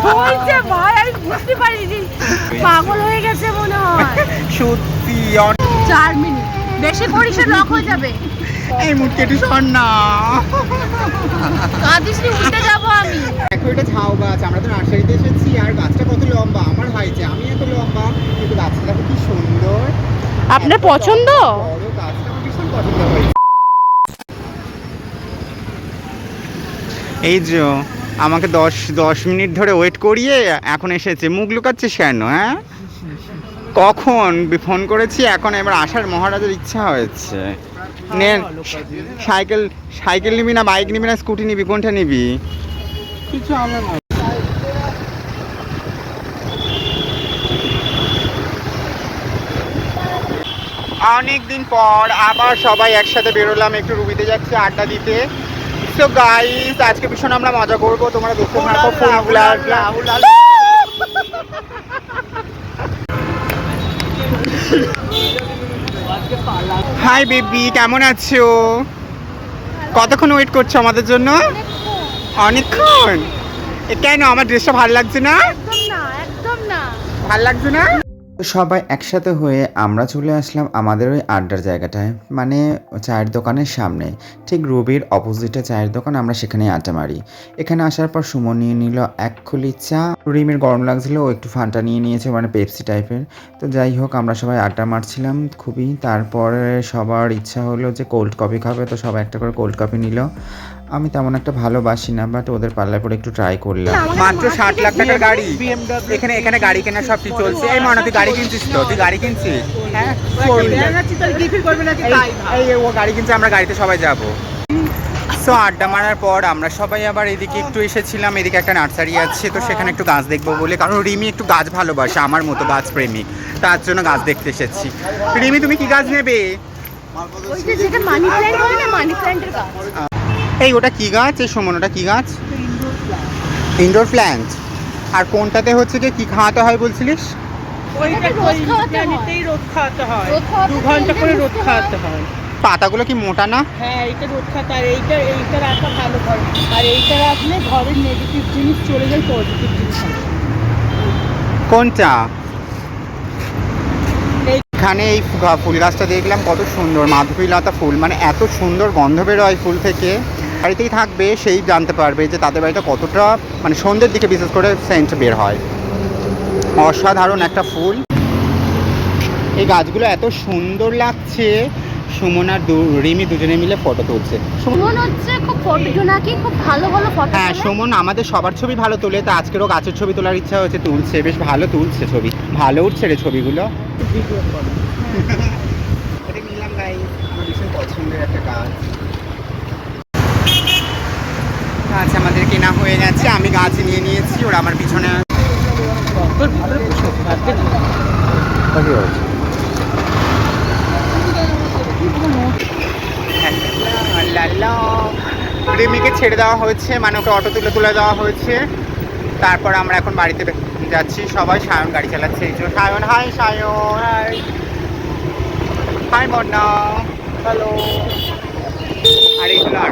বলছে ভাই আমি বুঝতে পারিনি, পাগল হয়ে গেছে মনে হয়। সত্যি 4 মিনিট বেশি করিস লক হয়ে যাবে। এই মুখে একটু সর না। কাঁদিস নি, উঠে যাবো আমি। দেখো এটা ঝাউ গাছ, আমরা তো নার্সারিতে এসেছি আর গাছটা কত লম্বা, আমার হয়েছে আমি এত লম্বা কিন্তু গাছটা দেখো কি সুন্দর। আপনার পছন্দ? বড় গাছটা আমার ভীষণ পছন্দ হয়েছে। এই যে আমাকে 10 মিনিট ধরে ওয়েট করিয়ে এখন এসেছে, মুখ লুকাচ্ছিস কেন? হ্যাঁ কখন ফোন করেছি, এখন এবার আসার মহারাজের ইচ্ছা হয়েছে। নেন সাইকেল নিবি না বাইক নিবি না স্কুটি নিবি, কোনটা নিবি? কিছু আমরা অনেকদিন পর আবার সবাই একসাথে বেরোলাম, একটু রুবিতে যাচ্ছি আড্ডা দিতে। সো গাইস আজকে ভীষণ আমরা মজা করবো, তোমরা দেখতে থাকো ফুলগুলা। হাই বেবি, কেমন আছো? কতক্ষণ ওয়েট করছো আমাদের জন্য? অনেকক্ষণ। কেন আমার ড্রেসটা ভালো লাগছে না? একদম না ভালো লাগছে না? সবাই একসাথে হয়ে আমরা চলে আসলাম আমাদের ওই আড্ডার জায়গাটায়, মানে চায়ের দোকানের সামনে, ঠিক রুবির অপোজিটে চায়ের দোকান, আমরা সেখানেই আড্ডা মারি। এখানে আসার পর সুমন নিয়ে নিল 1 খুলি চা, রিমের গরম লাগছিল ও একটু ফান্টা নিয়ে নিয়েছে, মানে পেপসি টাইপের। তো যাই হোক আমরা সবাই আড্ডা মারছিলাম খুবই, তারপরে সবার ইচ্ছা হলো যে কোল্ড কফি খাবে, তো সবাই একটা করে কোল্ড কফি নিল। আমি তেমন একটা ভালোবাসি না, বাট ওদের পাল্লায় পরে একটু ট্রাই করলাম। মাত্র 60 লাখ টাকার গাড়ি, এখানে গাড়ি কেনা সব ঠিক চলছে। এই মনে তুই গাড়ি কিনছিস তো? তুই গাড়ি কিনছিস? হ্যাঁ এই ও গাড়ি কিনছে, আমরা গাড়িতে সবাই যাব। সো আড্ডা মারার পর আমরা সবাই আবার এদিকে একটু এসেছিলাম, এদিকে একটা নার্সারি আছে, তো সেখানে একটু গাছ দেখবো বলে, কারণ রিমি একটু গাছ ভালোবাসে আমার মতো, গাছ প্রেমিক, তার জন্য গাছ দেখতে এসেছি। রিমি তুমি কি গাছ নেবে? এই ওটা কি গাছ? এই সুমন ওটা কি গাছ? Indoor plant. আর কোনটাতে হচ্ছে কি খাওয়াতে হয় বলছিলিস? রোদ খাওয়াতে হয়, 2 ঘন্টা করে রোদ খাওয়াতে হয়। পাতাগুলো কি মোটা না? হ্যাঁ এইটা রোদ খাওয়াতে, আর এইটা রাখা ভালো হয়, আর এইটা রাখলে ঘরের নেগেটিভ জিনিস চলে যায়, পজিটিভ জিনিস আসে। কোনটা? এখানে এই ফুল গাছটা দেখলাম কত সুন্দর, মাধবীলতা ফুল, মানে এত সুন্দর গন্ধ বেরোয় ফুল থেকে। বাড়িতেই থাকবে সেই জানতে পারবে যে তাদের বাড়িতে কতটা, মানে সন্ধ্যের দিকে বিশেষ করে সেন্ট বের হয়। অসাধারণ একটা ফুল। এই গাছগুলো এত সুন্দর লাগছে। সুমন আর রিমি দুজনে মিলে ফটো তুলছে। সুমন হচ্ছে খুব ফটোজোনাকি, খুব ভালো ভালো ফটো। হ্যাঁ সুমন আমাদের সবার ছবি ভালো তোলে, তা আজকেরও গাছের ছবি তোলার ইচ্ছা হয়েছে, তুলছে, বেশ ভালো তুলছে ছবি, ভালো উঠছে রে ছবিগুলো। এটা নিলাম গাইস, আমার ভীষণ পছন্দের একটা গাছ। গাছ আমাদের কেনা হয়ে গেছে, আমি গাছ নিয়ে নিয়েছি, ওরা আমার পিছনে। রিমিকে ছেড়ে দেওয়া হয়েছে, মানে ওকে অটো তুলে দেওয়া হয়েছে। তারপর আমরা এখন বাড়িতে যাচ্ছি সবাই। সায়ন গাড়ি চালাচ্ছে, এই যে সায়ন। হাই সায়ন। হাই বন্যা। হ্যালো। আর এই হলো আর